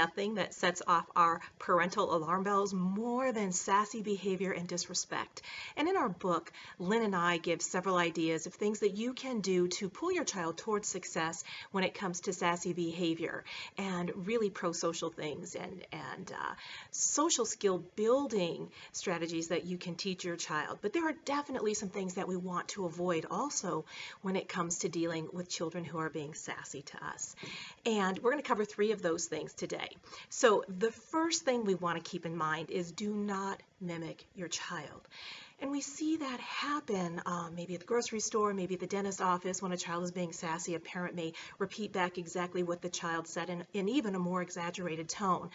nothing that sets off our parental alarm bells more than sassy behavior and disrespect. And in our book, Lynne and I give several ideas of things that you can do to pull your child towards success when it comes to sassy behavior, and really pro-social things and social skill building strategies that you can teach your child. But there are definitely some things that we want to avoid also when it comes to dealing with children who are being sassy to us. And we're going to cover 3 of those things today. So the first thing we want to keep in mind is do not mimic your child. And we see that happen maybe at the grocery store, maybe at the dentist's office. When a child is being sassy, a parent may repeat back exactly what the child said in even a more exaggerated tone.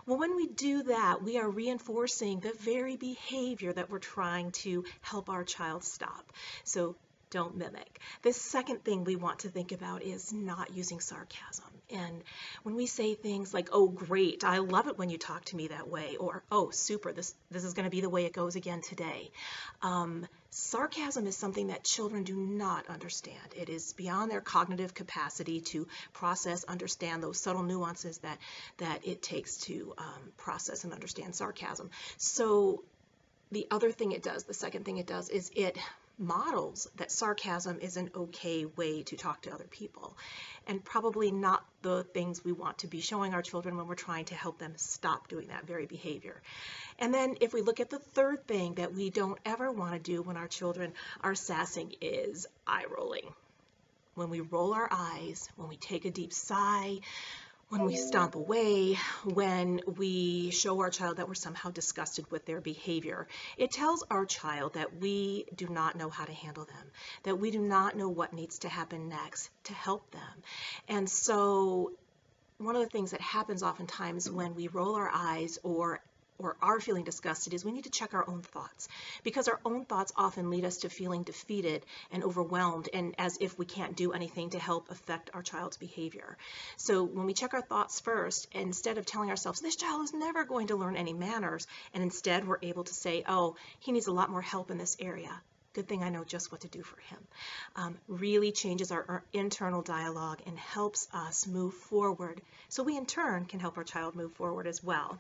Well, when we do that, we are reinforcing the very behavior that we're trying to help our child stop. So don't mimic. The second thing we want to think about is not using sarcasm. And when we say things like, "Oh, great, I love it when you talk to me that way," or "Oh, super, this is going to be the way it goes again today." Sarcasm is something that children do not understand. It is beyond their cognitive capacity to process, understand those subtle nuances that it takes to process and understand sarcasm. So the other thing it does, the second thing it does, is it models that sarcasm is an okay way to talk to other people, and probably not the things we want to be showing our children when we're trying to help them stop doing that very behavior. And then if we look at the third thing that we don't ever want to do when our children are sassing is eye rolling. When we roll our eyes, when we take a deep sigh, when we stomp away, when we show our child that we're somehow disgusted with their behavior, it tells our child that we do not know how to handle them, that we do not know what needs to happen next to help them. And so one of the things that happens oftentimes when we roll our eyes or are feeling disgusted is we need to check our own thoughts, because our own thoughts often lead us to feeling defeated and overwhelmed and as if we can't do anything to help affect our child's behavior. So when we check our thoughts first, instead of telling ourselves this child is never going to learn any manners, and instead we're able to say, "Oh, he needs a lot more help in this area. Good thing I know just what to do for him," really changes our internal dialogue and helps us move forward, so we in turn can help our child move forward as well.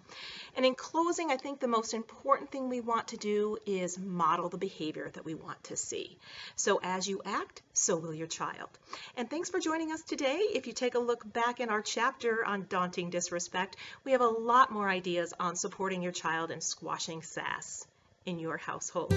And in closing, I think the most important thing we want to do is model the behavior that we want to see. So as you act, so will your child. And thanks for joining us today. If you take a look back in our chapter on daunting disrespect, we have a lot more ideas on supporting your child and squashing sass in your household.